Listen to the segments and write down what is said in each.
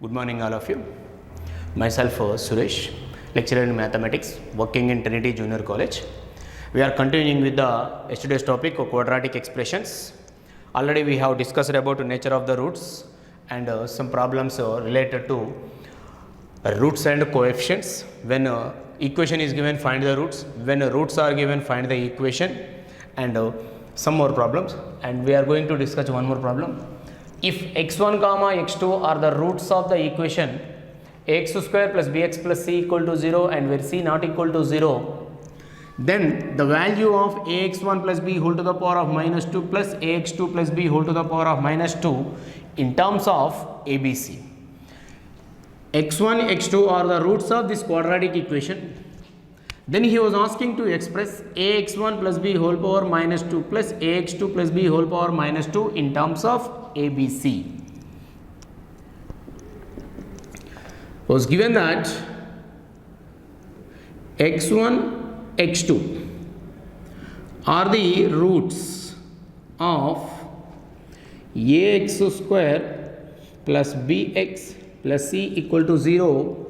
Good morning, all of you. Myself, Suresh, lecturer in mathematics, working in Trinity Junior College. We are continuing with the yesterday's topic of quadratic expressions. Already we have discussed about the nature of the roots and some problems related to roots and coefficients. When equation is given, find the roots. When roots are given, find the equation, and some more problems. And we are going to discuss one more problem. If x1 comma x2 are the roots of the equation ax square plus bx plus c equal to 0 and where c not equal to 0, then the value of ax1 plus b whole to the power of minus 2 plus ax2 plus b whole to the power of minus 2 in terms of ABC. x1, x2 are the roots of this quadratic equation. Then he was asking to express ax1 plus b whole power minus 2 plus ax2 plus b whole power minus 2 in terms of ABC. Was given that x1, x2 are the roots of ax square plus bx plus c equal to 0,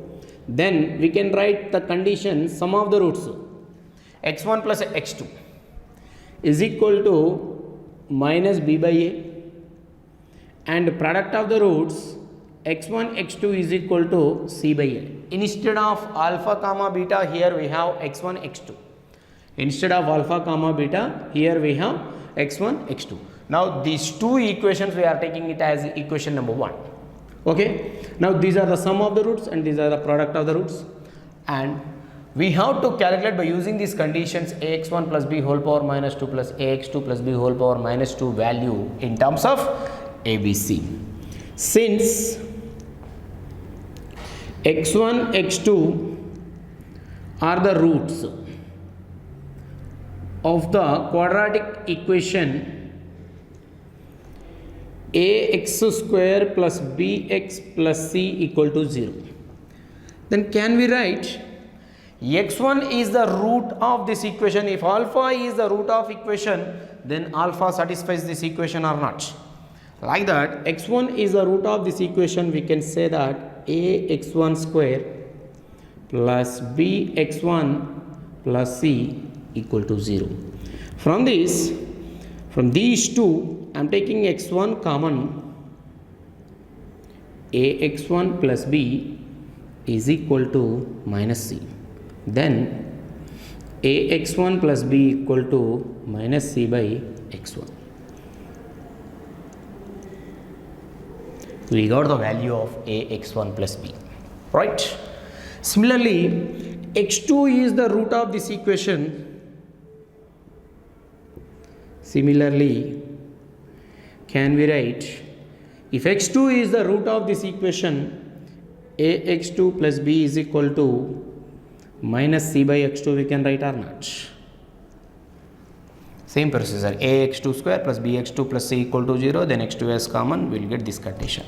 then we can write the condition sum of the roots x1 plus x2 is equal to minus b by a, and product of the roots x1 x2 is equal to c by a. Instead of alpha comma beta, here we have x1 x2. Instead of alpha comma beta, here we have x1 x2. Now these two equations we are taking it as equation number 1. Okay, now these are the sum of the roots and these are the product of the roots, and we have to calculate by using these conditions ax1 plus b whole power minus 2 plus ax2 plus b whole power minus 2 value in terms of ABC. Since x1 x2 are the roots of the quadratic equation ax square plus bx plus c equal to 0, then can we write x1 is the root of this equation? If alpha is the root of equation, then alpha satisfies this equation or not? Like that, x1 is the root of this equation, we can say that ax1 square plus bx1 plus c equal to 0. From these two, I am taking x1 common. ax1 plus b is equal to minus c. Then ax1 plus b equal to minus c by x1. We got the value of ax1 plus b, right? Similarly, x2 is the root of this equation. Similarly, can we write, if x2 is the root of this equation, ax2 plus b is equal to minus c by x2, we can write or not? Same procedure, ax2 square plus bx2 plus c equal to 0, then x2 is common, we will get this condition.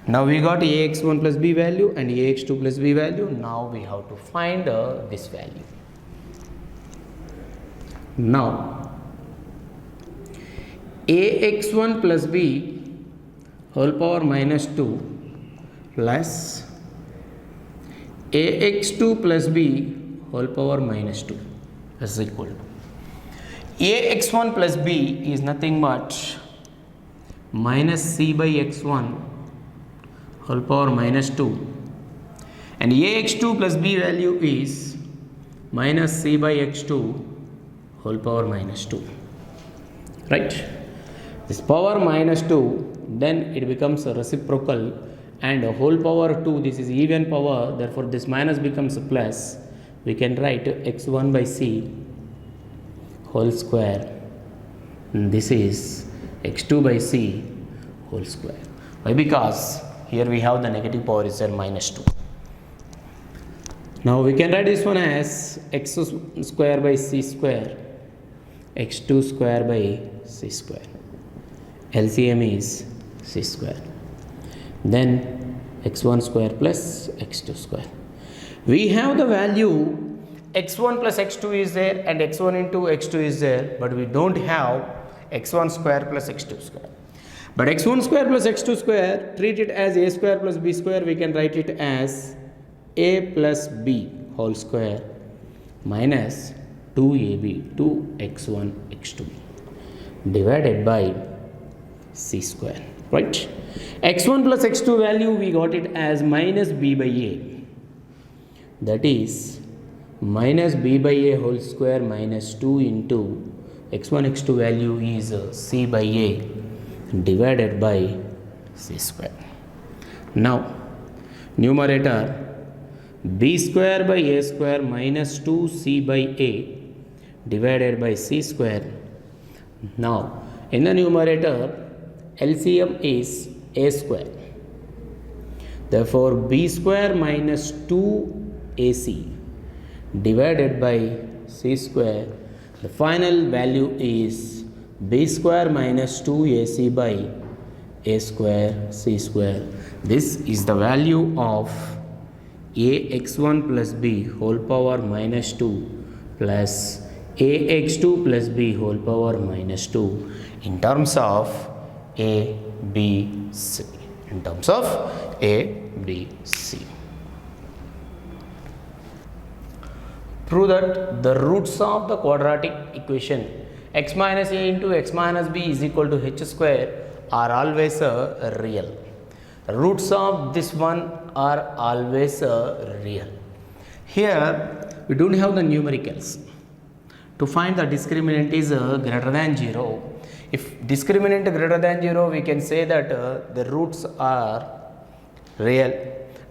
Now we got ax1 plus b value and ax2 plus b value. Now we have to find this value. Now ax1 plus b whole power minus 2 plus ax2 plus b whole power minus 2 is equal to ax1 plus b is nothing but minus c by x1 whole power minus 2, and ax2 plus b value is minus c by x2 whole power minus 2, right? This power minus 2, then it becomes a reciprocal, and a whole power 2, this is even power, therefore this minus becomes a plus. We can write x1 by c whole square, and this is x2 by c whole square. Why? Because here we have the negative power is minus 2. Now we can write this one as x square by c square, x2 square by c square. LCM is c square. Then x1 square plus x2 square. We have the value x1 plus x2 is there and x1 into x2 is there, but we don't have x1 square plus x2 square. But x1 square plus x2 square, treat it as a square plus b square. We can write it as a plus b whole square minus 2ab, 2x1, x2 divided by c square, right? x1 plus x2 value we got it as minus b by a, that is minus b by a whole square minus 2 into x1 x2 value is c by a divided by c square. Now numerator b square by a square minus 2c by a divided by c square. Now in the numerator LCM is a square, therefore b square minus 2ac divided by c square. The final value is b square minus 2ac by a square c square. This is the value of ax1 plus b whole power minus 2 plus ax2 plus b whole power minus 2 in terms of a, b, c. In terms of a, b, c. Prove that the roots of the quadratic equation x minus a into x minus b is equal to h square are always real. Roots of this one are always real. Here we don't have the numericals. To find the discriminant is greater than 0. If discriminant greater than 0, we can say that the roots are real.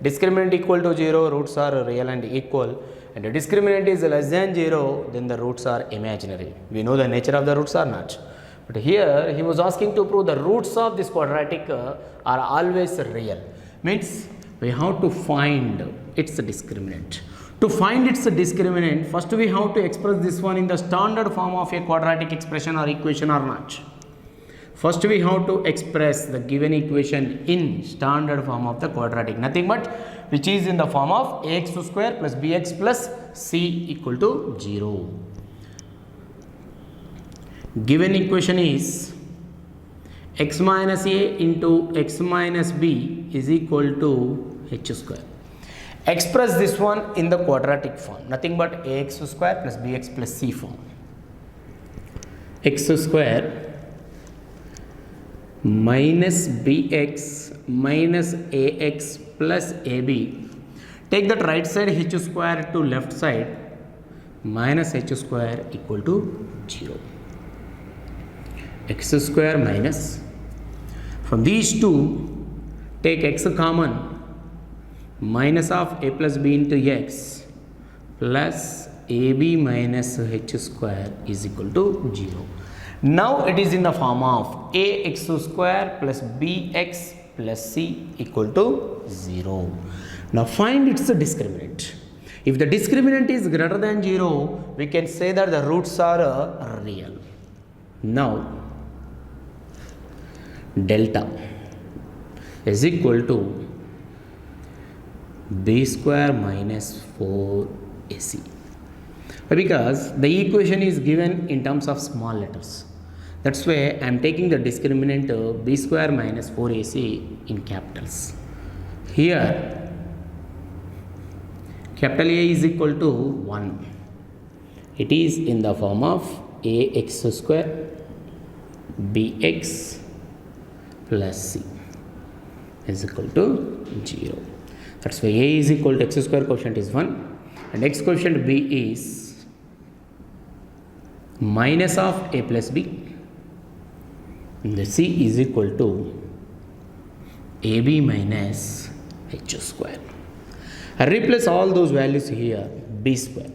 Discriminant equal to 0, roots are real and equal. And the discriminant is less than 0, then the roots are imaginary. We know the nature of the roots or not. But here he was asking to prove the roots of this quadratic are always real. Means we have to find its discriminant. To find its discriminant, first we have to express this one in the standard form of a quadratic expression or equation or not. First we have to express the given equation in standard form of the quadratic, nothing but which is in the form of ax square plus bx plus c equal to 0. Given equation is x minus a into x minus b is equal to h square. Express this one in the quadratic form, nothing but ax square plus bx plus c form. X square minus bx minus ax plus ab. Take that right side h square to left side, minus h square equal to 0. X square minus, from these two take x common, minus of a plus b into x plus ab minus h square is equal to 0. Now it is in the form of ax square plus bx plus c equal to 0. Now find its discriminant. If the discriminant is greater than 0, we can say that the roots are real. Now delta is equal to b square minus 4ac, because the equation is given in terms of small letters. That's why I am taking the discriminant b square minus 4ac in capitals. Here capital A is equal to 1. It is in the form of ax square bx plus c is equal to 0. That's why a is equal to x square quotient is 1 and x quotient b is minus of a plus b, and the c is equal to ab minus h square. I replace all those values here. B square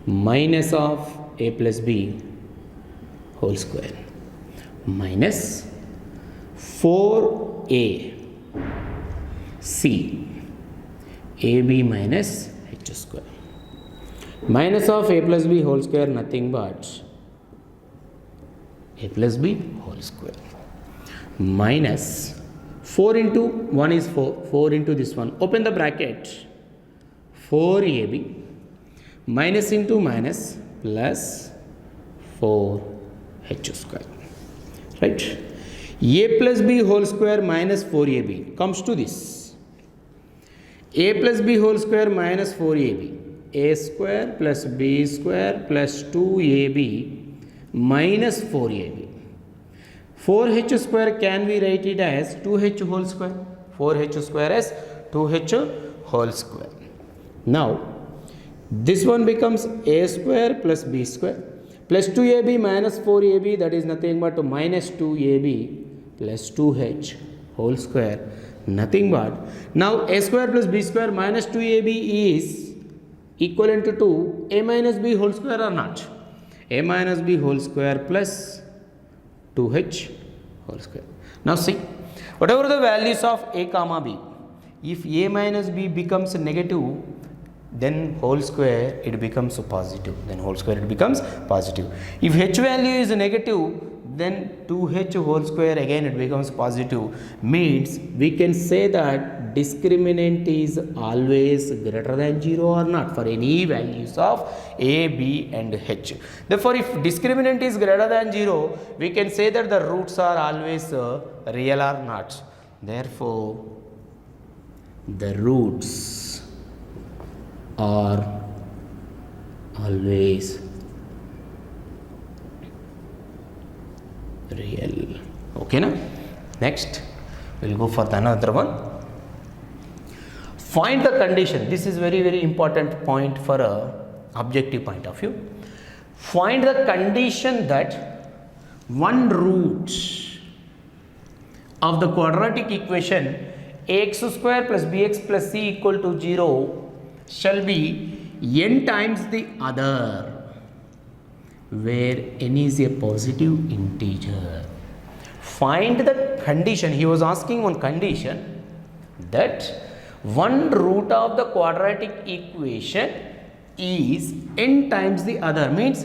minus of a plus b whole square minus 4a c ab minus h square minus of a plus b whole square, nothing but a plus b whole square minus 4 into 1 is 4, 4 into this one, open the bracket, 4ab minus into minus plus 4h square, right? a plus b whole square minus 4ab comes to this. A plus b whole square minus 4ab. A square plus b square plus 2ab minus 4ab. 4h square can we write it as 2h whole square. 4h square as 2h whole square. Now, this one becomes a square plus b square plus 2ab minus 4ab, that is nothing but minus 2ab plus 2h whole square, nothing but. Now, a square plus b square minus 2ab is equivalent to a minus b whole square or not? A minus b whole square plus 2h whole square. Now see, whatever the values of a comma b, if a minus b becomes negative, then whole square it becomes positive. Then whole square it becomes positive. If h value is negative, then 2h whole square again it becomes positive. Means we can say that discriminant is always greater than 0 or not for any values of a, b and h. Therefore, if discriminant is greater than 0, we can say that the roots are always real or not. Therefore, the roots are always real. Okay, now next we'll go for the another one. Find the condition. This is very important point for a objective point of view. Find the condition that one root of the quadratic equation ax square plus bx plus c equal to 0 shall be n times the other, where n is a positive integer. Find the condition. He was asking one condition that one root of the quadratic equation is n times the other, means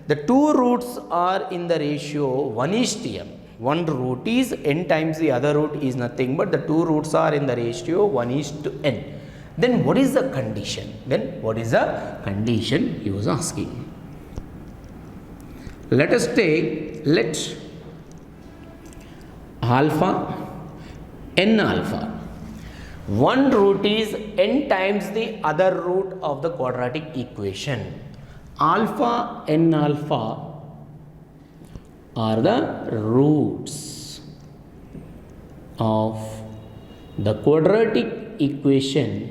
the two roots are in the ratio 1:m. One root is n times the other root is nothing but the two roots are in the ratio 1:n. Then what is the condition? Then what is the condition he was asking? Let us take, let alpha n alpha. One root is n times the other root of the quadratic equation. Alpha n alpha are the roots of the quadratic equation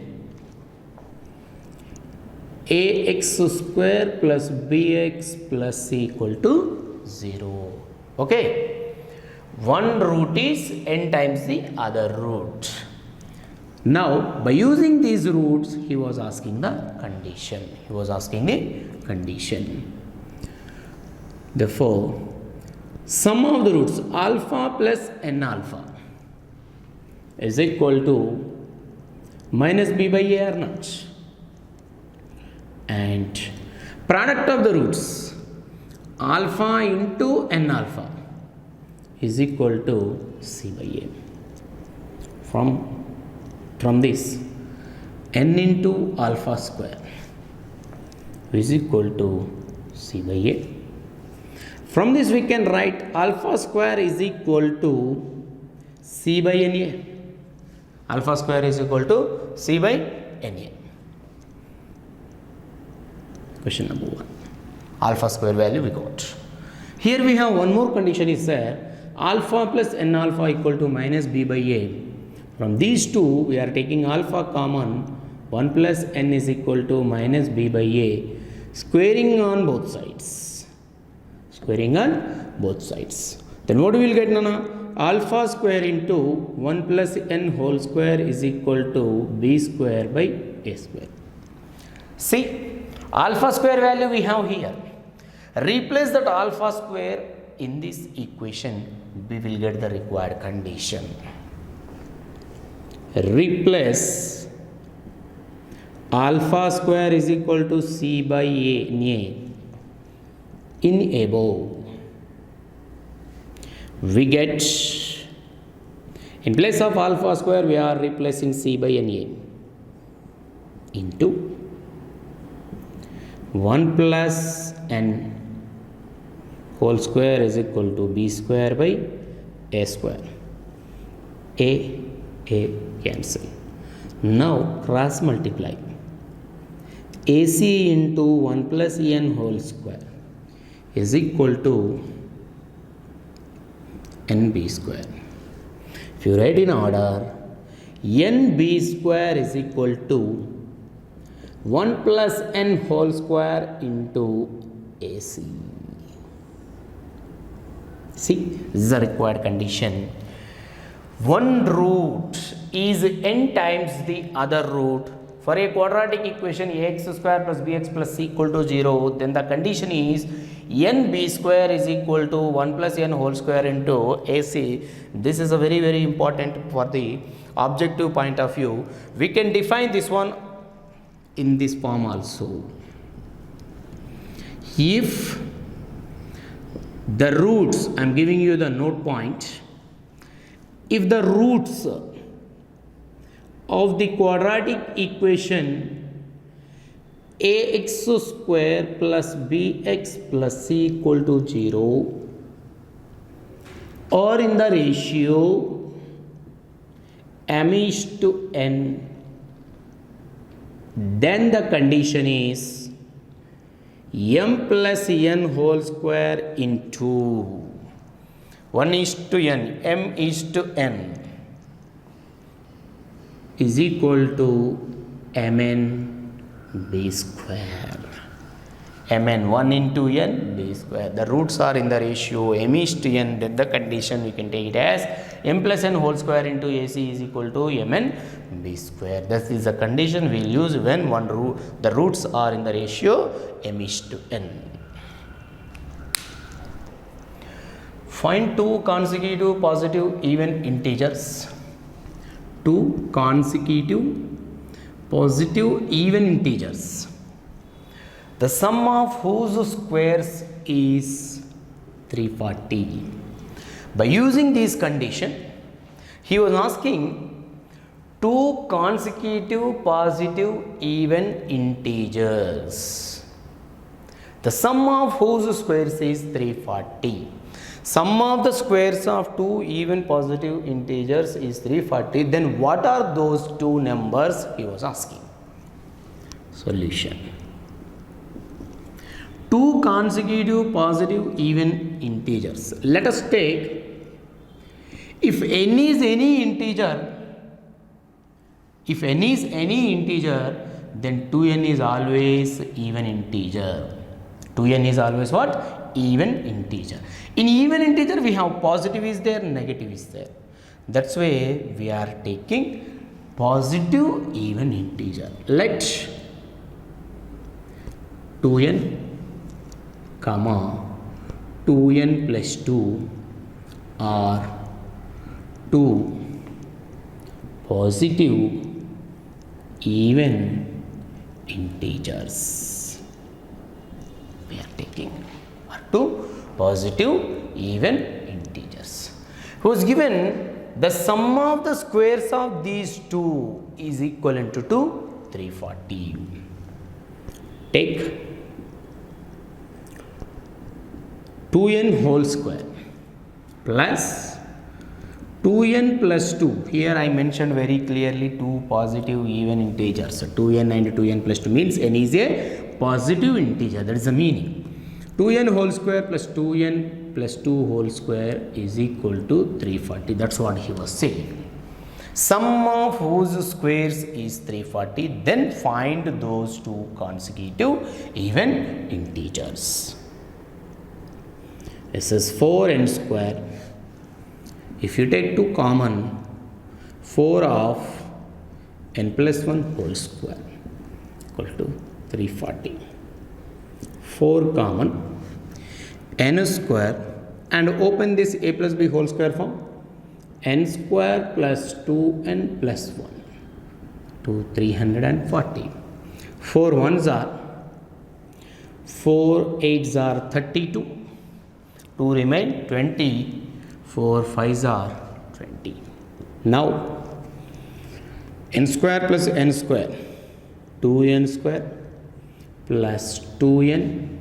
ax square plus bx plus c equal to 0. Okay. One root is n times the other root. Now, by using these roots, he was asking the condition. He was asking the condition. Therefore, sum of the roots alpha plus n alpha is equal to minus b by a or not. And product of the roots alpha into n alpha is equal to c by a. From this, n into alpha square is equal to c by a. From this we can write alpha square is equal to c by na. Alpha square is equal to c by na. Question number 1. Alpha square value we got. Here we have one more condition is there. Alpha plus n alpha equal to minus b by a. From these two we are taking alpha common. 1 plus n is equal to minus b by a. Squaring on both sides. Squaring on both sides. Then what we will get, Nana? Alpha square into 1 plus n whole square is equal to b square by a square. See, alpha square value we have here. Replace that alpha square in this equation, we will get the required condition. Replace alpha square is equal to c by a in above. We get, in place of alpha square we are replacing c by na into 1 plus n whole square is equal to b square by a square. A cancel. Now cross multiply. AC into 1 plus n whole square is equal to nb square. If you write in order, nb square is equal to 1 plus n whole square into AC. See, this is a required condition. One root is n times the other root. For a quadratic equation ax square plus bx plus c equal to 0, then the condition is nb square is equal to 1 plus n whole square into AC. This is a very, very important for the objective point of view. We can define this one in this form also. If the roots, I am giving you the note point, if the roots of the quadratic equation ax square plus bx plus c equal to 0 or in the ratio m is to n, then the condition is m plus n whole square into 1 is to n, m is to n is equal to mn b square. Mn 1 into n b square. The roots are in the ratio m is to n. Then the condition we can take it as m plus n whole square into AC is equal to mn b square. This is the condition we will use when the roots are in the ratio m is to n. Find two consecutive positive even integers. Two consecutive positive even integers, the sum of whose squares is 340. By using this condition, he was asking two consecutive positive even integers, the sum of whose squares is 340. Sum of the squares of two even positive integers is 340. Then what are those two numbers, he was asking. Solution. Two consecutive positive even integers. Let us take, if n is any integer, then 2n is always even integer. 2n is always what? Even integer. In even integer we have positive is there, negative is there. That's why we are taking positive even integer. Let 2n comma 2n plus 2 are two positive even integers. We are taking two positive even integers. Who is given the sum of the squares of these two is equivalent to 340. Take 2n whole square plus 2n plus 2. Here I mentioned very clearly two positive even integers. So 2n and 2n plus 2 means n is a positive integer. That is the meaning. 2n whole square plus 2n plus 2 whole square is equal to 340. That's what he was saying. Sum of whose squares is 340. Then find those two consecutive even integers. This is 4n square. If you take 2 common, 4 of n plus 1 whole square equal to 340. 4 common, n square, and open this a plus b whole square form, n square plus 2n plus 1 to 340. 4 ones are 4 8s are 32, 2 remain 20, 4 5s are 20. Now n square plus n square, 2n square plus 2n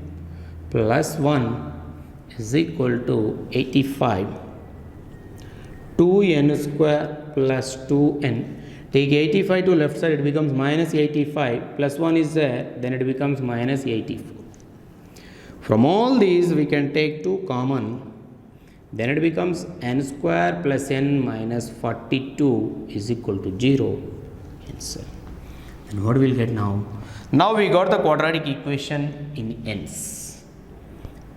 plus 1 is equal to 85. 2n square plus 2n. Take 85 to left side, it becomes minus 85, plus 1 is there, then it becomes minus 84. From all these we can take 2 common, then it becomes n square plus n minus 42 is equal to 0. Answer. And what we'll get now? Now we got the quadratic equation in n's.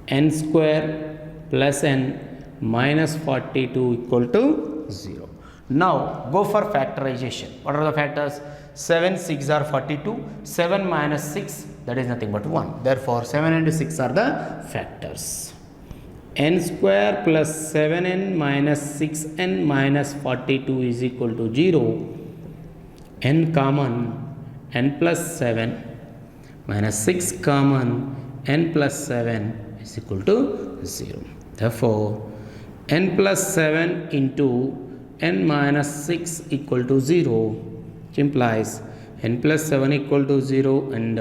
N square plus n minus 42 equal to 0. Now go for factorization. What are the factors? 7 6 are 42, 7 minus 6, that is nothing but 1. Therefore 7 and 6 are the factors. N square plus 7n minus 6n minus 42 is equal to 0. N common, n plus 7 minus 6 common, n plus 7 is equal to 0. Therefore n plus 7 into n minus 6 equal to 0, which implies n plus 7 equal to 0 and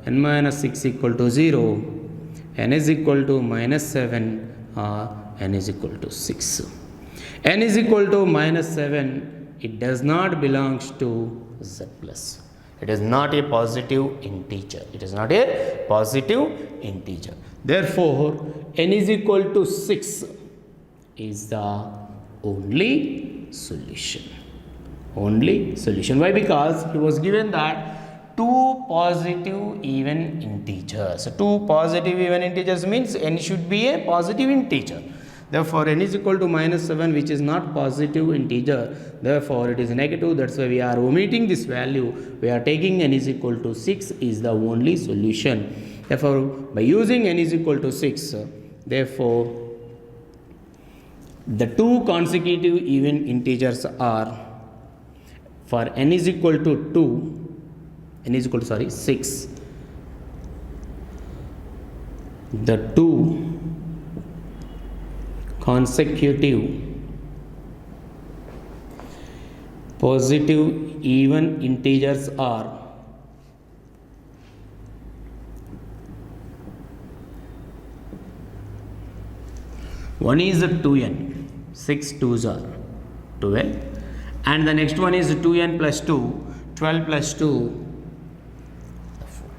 n minus 6 equal to 0. N is equal to minus 7 or n is equal to 6. N is equal to minus 7, it does not belongs to z plus. It is not a positive integer. It is not a positive integer. Therefore, n is equal to 6 is the only solution. Only solution. Why? Because he was given that 2 positive even integers. So 2 positive even integers means n should be a positive integer. Therefore, n is equal to minus 7, which is not positive integer. Therefore, it is negative. That's why we are omitting this value. We are taking n is equal to 6 is the only solution. Therefore, by using n is equal to 6, therefore, the 2 consecutive even integers are, for n is equal to 2, n is equal to 6, the 2 consecutive positive even integers are one is 2n, 6 2s are 12, and the next one is 2n plus 2, 12 plus 2,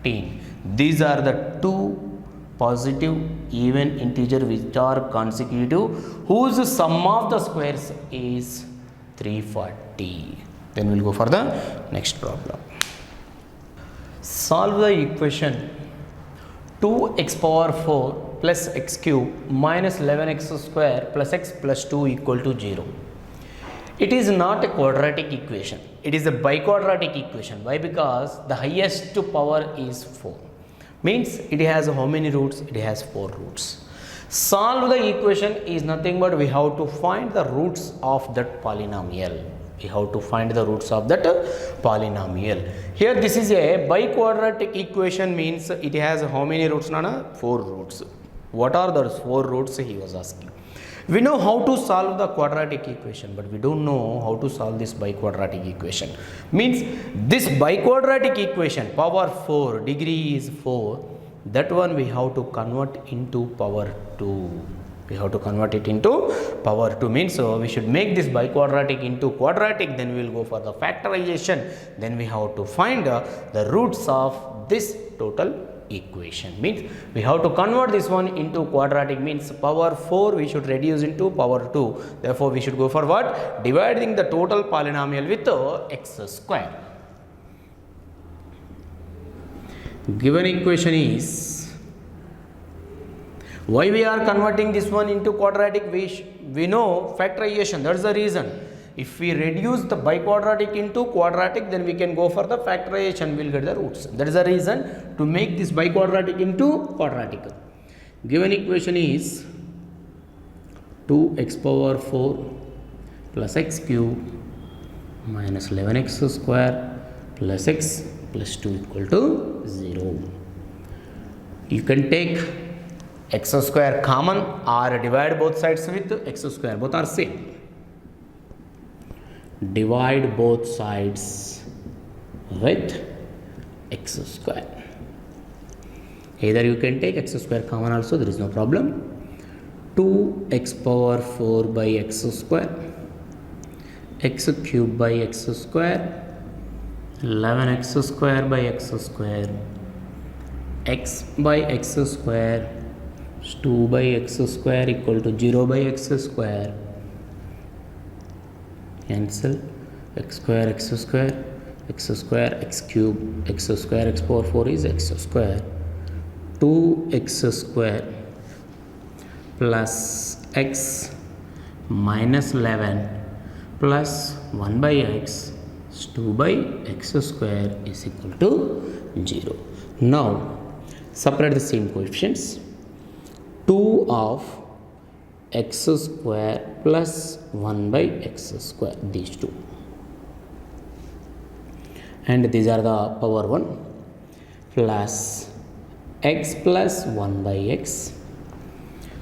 14. These are the 2 positive even integer which are consecutive, whose sum of the squares is 340. Then we'll go for the next problem. Solve the equation 2x power 4 plus x cube minus 11x square plus x plus 2 equal to 0. It is not a quadratic equation. It is a biquadratic equation. Why? Because the highest power is 4. Means it has how many roots? It has 4 roots. Solve the equation is nothing but we have to find the roots of that polynomial. We have to find the roots of that polynomial. Here this is a biquadratic equation, means it has how many roots, Nana? 4 roots. What are those 4 roots, he was asking. We know how to solve the quadratic equation, but we don't know how to solve this biquadratic equation. Means this biquadratic equation, power 4, degree is 4, that one we have to convert into power 2. We have to convert it into power 2, means so we should make this biquadratic into quadratic, then we will go for the factorization. Then we have to find the roots of this total equation. Means we have to convert this one into quadratic, means power 4 we should reduce into power 2. Therefore, we should go for what? Dividing the total polynomial with x square. Given equation is, why we are converting this one into quadratic? We know factorization, that's the reason. If we reduce the biquadratic into quadratic, then we can go for the factorization, we will get the roots. That is the reason to make this biquadratic into quadratic. Given equation is 2x power 4 plus x cube minus 11x square plus x plus 2 equal to 0. You can take x square common or divide both sides with x square, both are same. Divide both sides with x square. Either you can take x square common also, there is no problem. 2x power 4 by x square x cube by x square, 11x square by x square, x by x square is 2 by x square equal to 0 by x square. Cancel x square, x square, x square, x cube, x square, x power 4 is x square. 2x square plus x minus 11 plus 1 by x is 2 by x square is equal to 0. Now separate the same coefficients. 2 of x square plus 1 by x square, these two, and these are the power 1, plus x plus 1 by x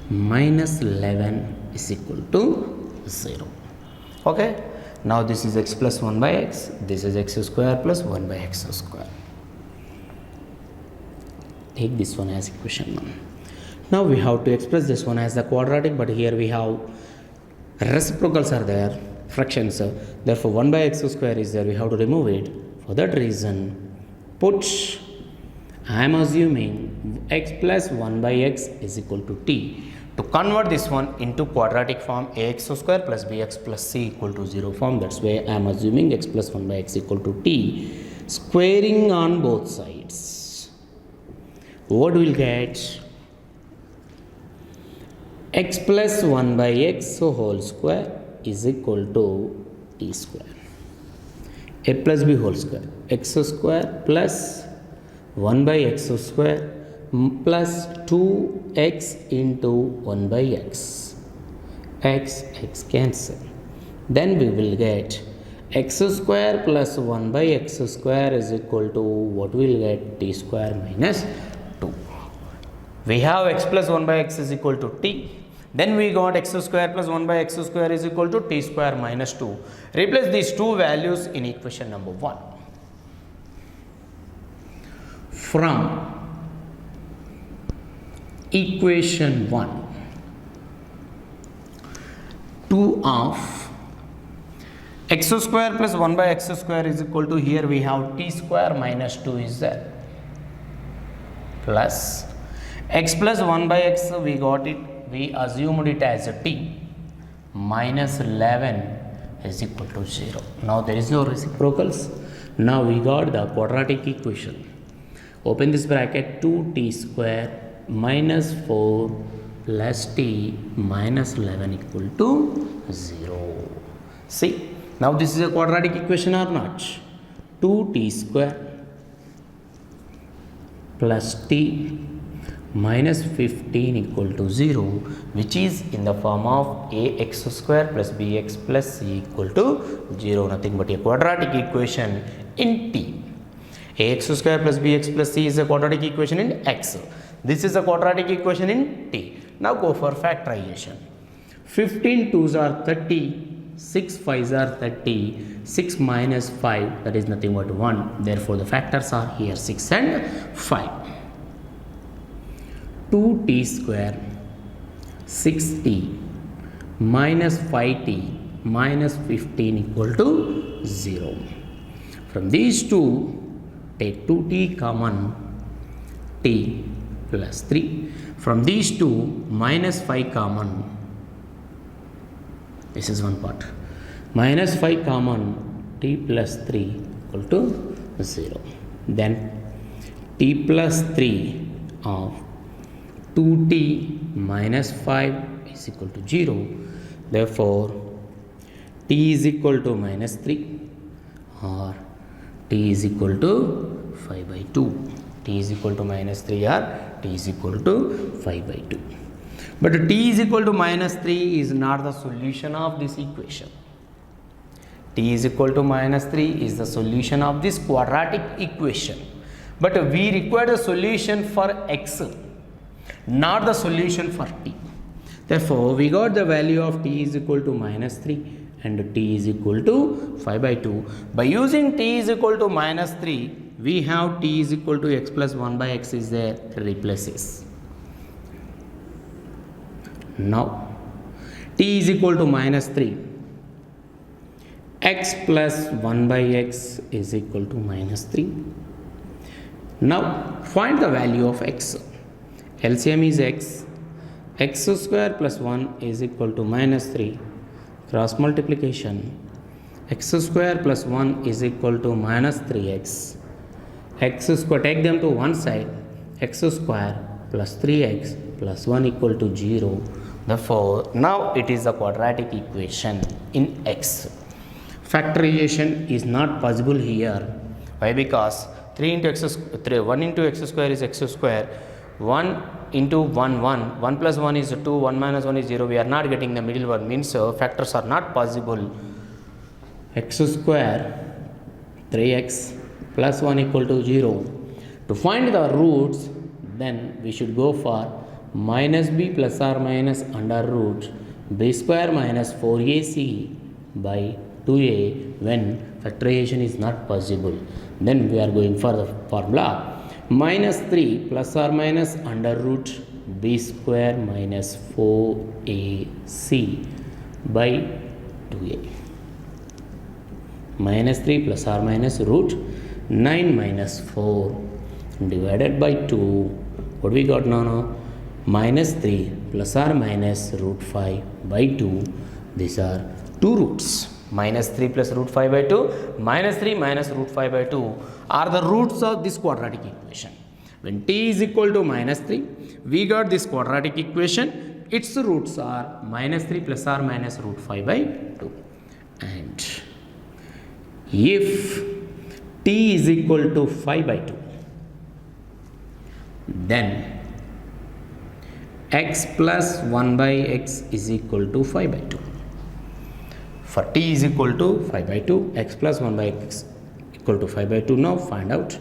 minus 11 is equal to 0. Okay, now this is x plus 1 by x, this is x square plus 1 by x square. Take this one as equation 1. Now we have to express this one as the quadratic, but here we have reciprocals are there, fractions, therefore 1 by x square is there, we have to remove it. For that reason, put, I am assuming x plus 1 by x is equal to t. To convert this one into quadratic form, ax square plus bx plus c equal to 0 form, that's why I am assuming x plus 1 by x equal to t. Squaring on both sides, what will get? X plus 1 by x whole square is equal to t square. A plus b whole square, x square plus 1 by x square plus 2x into 1 by x. X cancel. Then we will get x square plus 1 by x square is equal to, what we will get? T square minus 2. We have x plus 1 by x is equal to t. Then we got x square plus 1 by x square is equal to t square minus 2. Replace these two values in equation number 1. From equation 1, 2 of x square plus 1 by x square is equal to, here we have t square minus 2 is there, plus x plus 1 by x, we got it, we assumed it as a t, minus 11 is equal to 0. Now there is no reciprocals. Now we got the quadratic equation. Open this bracket, 2t square minus 4 plus t minus 11 equal to 0. See, now this is a quadratic equation or not? 2t square plus t minus 15 equal to 0, which is in the form of ax square plus bx plus c equal to 0, nothing but a quadratic equation in t. Ax square plus bx plus c is a quadratic equation in x. This is a quadratic equation in t. Now go for factorization. 15 2s are 30, 6 5s are 30, 6 minus 5, that is nothing but 1. Therefore the factors are here 6 and 5. 2t square 6t minus 5t minus 15 equal to 0. From these two, take 2t common, t plus 3. From these two, minus 5 common, this is one part, minus 5 common, t plus 3 equal to 0. Then t plus 3 of 2t minus 5 is equal to 0. Therefore, t is equal to minus 3 or t is equal to 5 by 2. T is equal to minus 3 or t is equal to 5 by 2. But t is equal to minus 3 is not the solution of this equation. T is equal to minus 3 is the solution of this quadratic equation. But we require a solution for x, not the solution for t. Therefore, we got the value of t is equal to minus 3 and t is equal to 5 by 2. By using t is equal to minus 3, we have t is equal to x plus 1 by x is there, replaces. Now, t is equal to minus 3. x plus 1 by x is equal to minus 3. Now find the value of x. LCM is x square plus 1 is equal to minus 3. Cross multiplication, x square plus 1 is equal to minus 3x. X square, take them to one side, x square plus 3x plus 1 equal to 0. Therefore, now it is a quadratic equation in x. Factorization is not possible here. Why? Because 1 into x square is x square, 1 into 1 plus 1 is 2, 1 minus 1 is 0. We are not getting the middle one, means factors are not possible. X square 3x plus 1 equal to 0. To find the roots, then we should go for minus b plus or minus under root b square minus 4ac by 2a when factorization is not possible. Then we are going for the formula minus 3 plus or minus under root b square minus 4ac by 2a. Minus 3 plus or minus root 9 minus 4 divided by 2. What we got now? Minus 3 plus or minus root 5 by 2. These are two roots. Minus 3 plus root 5 by 2, minus 3 minus root 5 by 2 are the roots of this quadratic equation. When t is equal to minus 3, we got this quadratic equation. Its roots are minus 3 plus or minus root 5 by 2. And if t is equal to 5 by 2, then x plus 1 by x is equal to 5 by 2. For t is equal to 5 by 2, x plus 1 by x equal to 5 by 2. Now find out.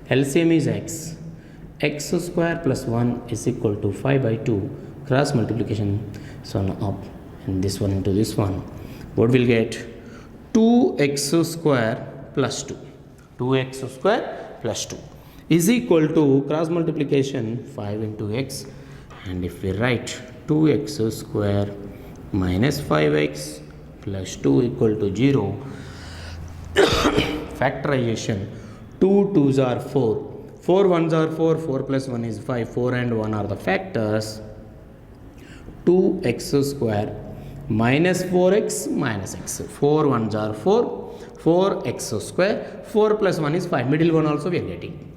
LCM is x square plus 1 is equal to 5 by 2. Cross multiplication, so up and this one into this one. What will get? 2x square plus 2. 2x square plus 2 is equal to cross multiplication 5 into x. And if we write 2x square minus 5x plus 2 equal to 0, factorization, 2 2s are 4, 4 1s are 4, 4 plus 1 is 5, 4 and 1 are the factors. 2x square minus 4x minus x, 4 1s are 4, 4x square, 4 plus 1 is 5, middle one also we are getting,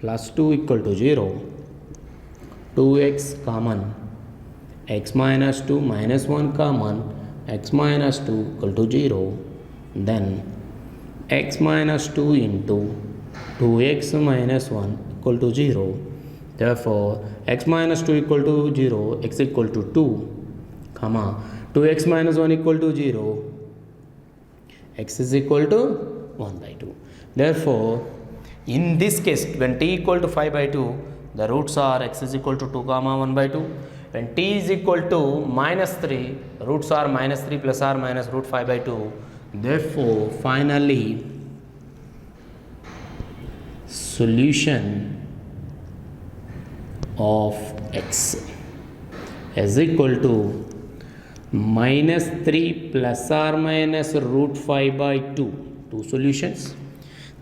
plus 2 equal to 0, 2x common, x minus 2 minus 1 common, x minus 2 equal to 0, then x minus 2 into 2x minus 1 equal to 0. Therefore, x minus 2 equal to 0, x equal to 2, comma, 2x minus 1 equal to 0, x is equal to 1 by 2. Therefore, in this case, when t equal to 5 by 2, the roots are x is equal to 2 comma 1 by 2. When t is equal to minus 3, roots are minus 3 plus or minus root 5 by 2. Therefore, finally, solution of x is equal to minus 3 plus or minus root 5 by 2. Two solutions.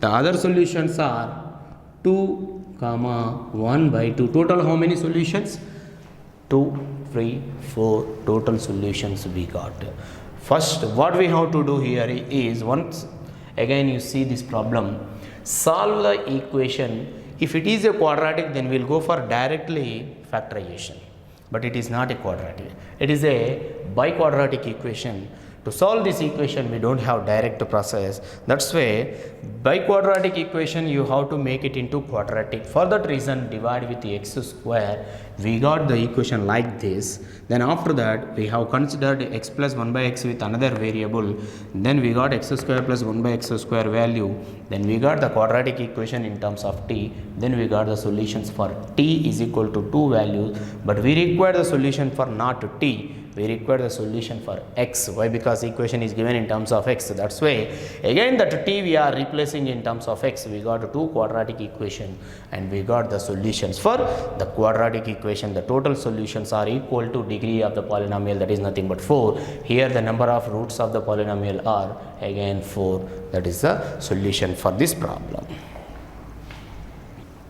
The other solutions are 2 comma 1 by 2. Total how many solutions? 2, 3, 4 total solutions we got. First, what we have to do here is, once again you see this problem, solve the equation. If it is a quadratic, then we will go for directly factorization. But it is not a quadratic. It is a biquadratic equation. To solve this equation, we don't have direct process. That's why biquadratic equation you have to make it into quadratic. For that reason, divide with x square. We got the equation like this. Then after that, we have considered x plus 1 by x with another variable. Then we got x square plus 1 by x square value. Then we got the quadratic equation in terms of t. Then we got the solutions for t is equal to 2 values. But we require the solution for not t. we require the solution for x. Why? Because equation is given in terms of x. That's why again that t we are replacing in terms of x. We got two quadratic equation and we got the solutions for the quadratic equation. The total solutions are equal to degree of the polynomial, that is nothing but 4. Here the number of roots of the polynomial are again 4. That is the solution for this problem.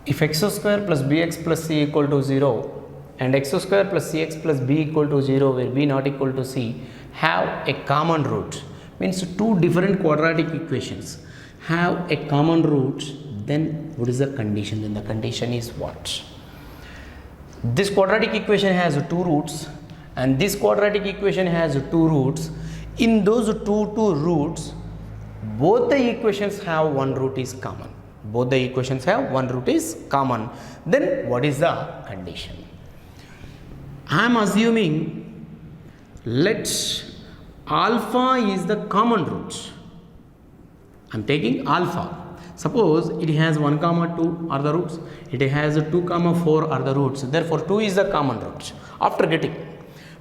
If x square plus bx plus c equal to 0 and x square plus cx plus b equal to 0 where b not equal to c have a common root, means two different quadratic equations have a common root, then what is the condition? Then the condition is what? This quadratic equation has two roots and this quadratic equation has two roots. In those two roots, both the equations have one root is common. Both the equations have one root is common. Then what is the condition? I am assuming let alpha is the common root. I am taking alpha. Suppose it has 1 comma 2 are the roots. It has 2 comma 4 are the roots. Therefore 2 is the common root after getting.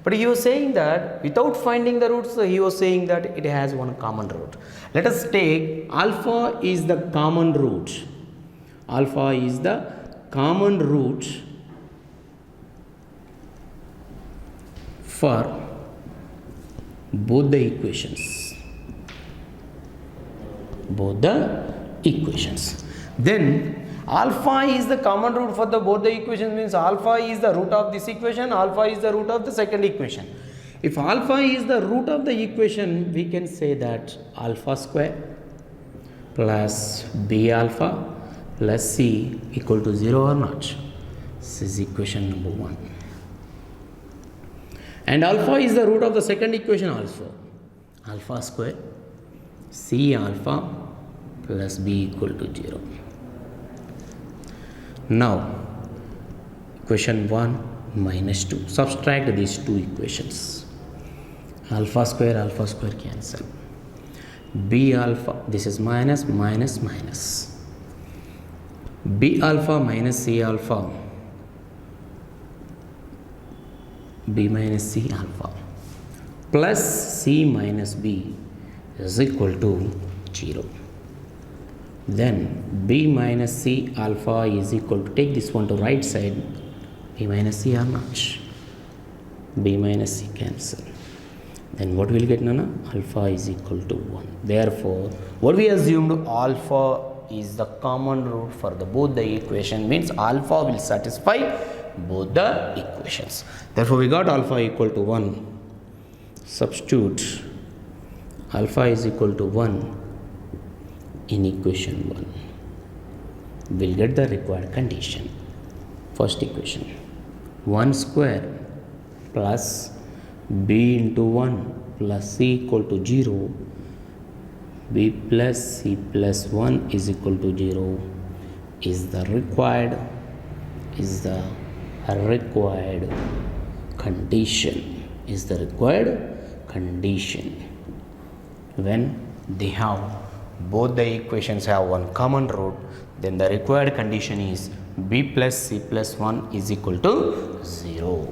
But he was saying that without finding the roots, he was saying that it has one common root. Let us take alpha is the common root. Alpha is the common root for both the equations. Both the equations. Then alpha is the common root for the both the equations, means alpha is the root of this equation, alpha is the root of the second equation. If alpha is the root of the equation, we can say that alpha square plus b alpha plus c equal to 0 or not. This is equation number 1. And alpha is the root of the second equation also. Alpha square c alpha plus b equal to 0. Now, equation 1 minus 2. Subtract these two equations. Alpha square cancel. B alpha, this is minus, minus, minus. B alpha minus C alpha. B minus C alpha plus C minus B is equal to 0. Then b minus c alpha is equal to, take this one to right side, b minus c or not, b minus c cancel. Then what will get, Nana? Alpha is equal to 1. Therefore, what we assumed, alpha is the common root for the both the equation, means alpha will satisfy both the equations. Therefore, we got alpha equal to 1. Substitute alpha is equal to 1 in equation 1. We'll get the required condition. First equation, 1 square plus b into 1 plus c equal to 0, b plus c plus 1 is equal to 0 is the required condition, is the required condition when they have both the equations have one common root. Then the required condition is b plus c plus 1 is equal to 0.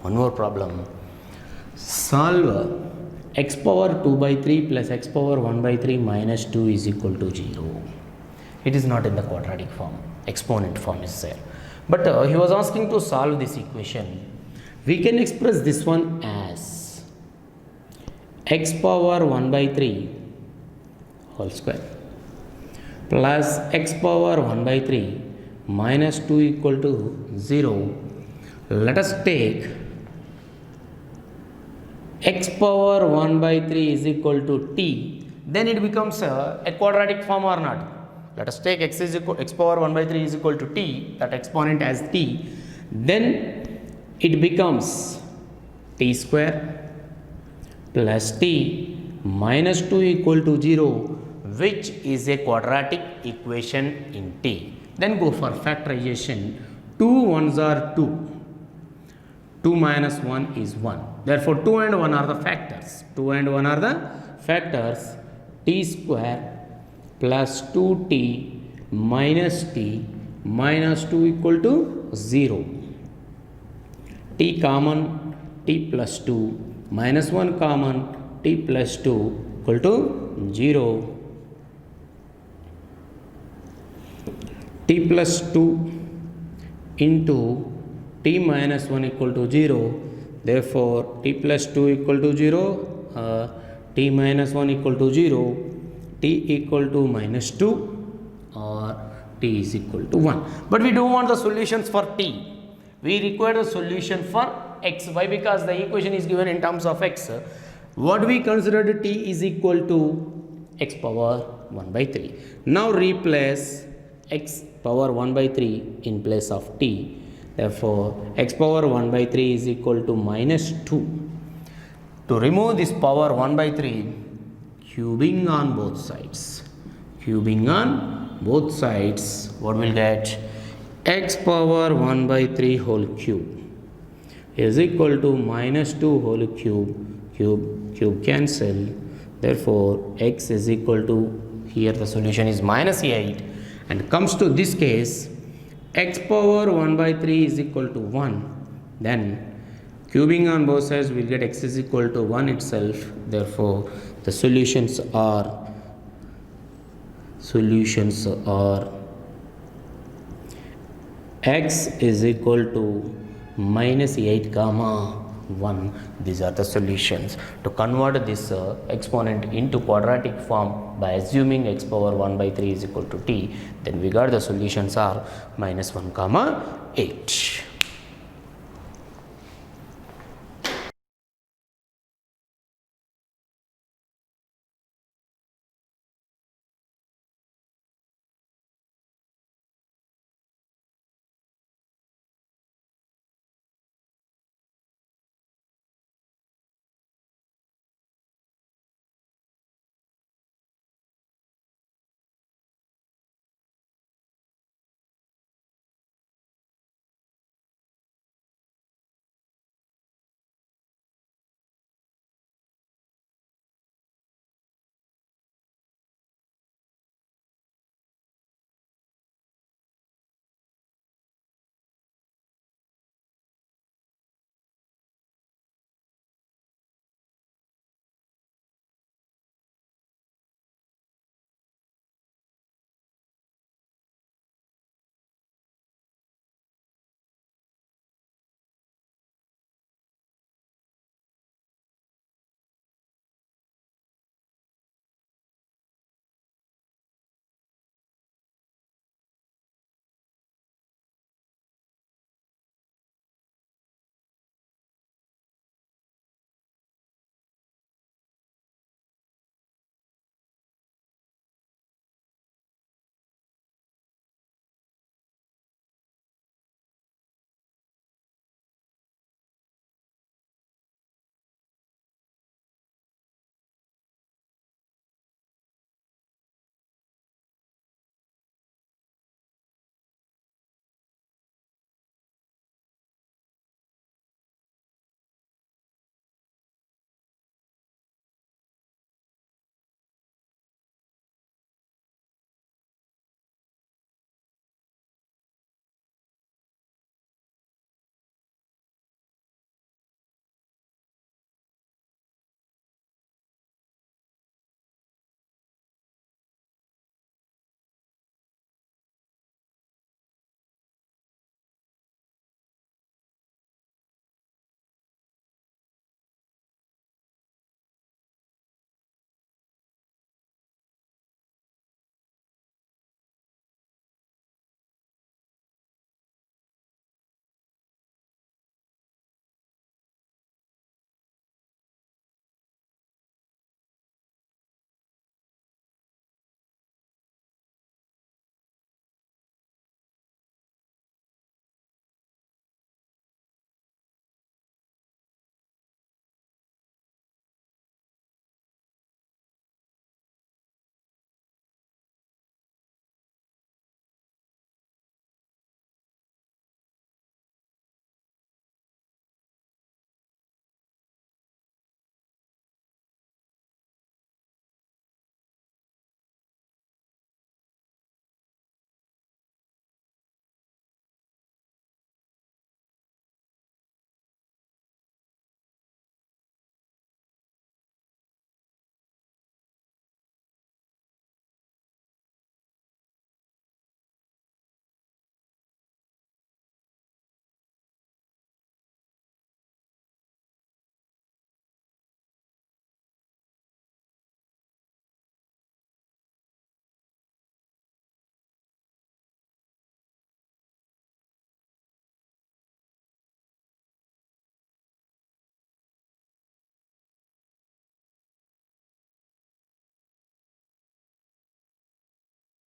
One more problem. Solve x power 2 by 3 plus x power 1 by 3 minus 2 is equal to 0. It is not in the quadratic form. Exponent form is there. But he was asking to solve this equation. We can express this one as x power 1 by 3 whole square plus x power 1 by 3 minus 2 equal to 0. Let us take x power 1 by 3 is equal to t. Then it becomes a quadratic form or not. Let us take x power 1 by 3 is equal to t, that exponent as t. Then it becomes t square plus t minus 2 equal to 0, which is a quadratic equation in t. Then go for factorization. 2 ones are 2. 2 minus 1 is 1. Therefore, 2 and 1 are the factors. 2 and 1 are the factors. T square plus 2t minus t minus 2 equal to 0. T common, t plus 2 minus 1 common t plus 2 equal to 0. T plus 2 into t minus 1 equal to 0. Therefore, t plus 2 equal to 0, t minus 1 equal to 0, t equal to minus 2 or t is equal to 1. But we don't want the solutions for t. We require the solution for x. Why? Because the equation is given in terms of x. What we considered t is equal to x power 1 by 3. Now replace x power 1 by 3 in place of t. Therefore, x power 1 by 3 is equal to minus 2. To remove this power 1 by 3, cubing on both sides. Cubing on both sides, what will get? X power 1 by 3 whole cube is equal to minus 2 whole cube. Cube cancel. Therefore, x is equal to, here the solution is minus 8, and comes to this case, x power 1 by 3 is equal to 1. Then cubing on both sides will get x is equal to 1 itself. Therefore, the solutions are x is equal to minus 8 comma 1. These are the solutions. To convert this exponent into quadratic form by assuming x power 1 by 3 is equal to t, then we got the solutions are minus 1 comma 8.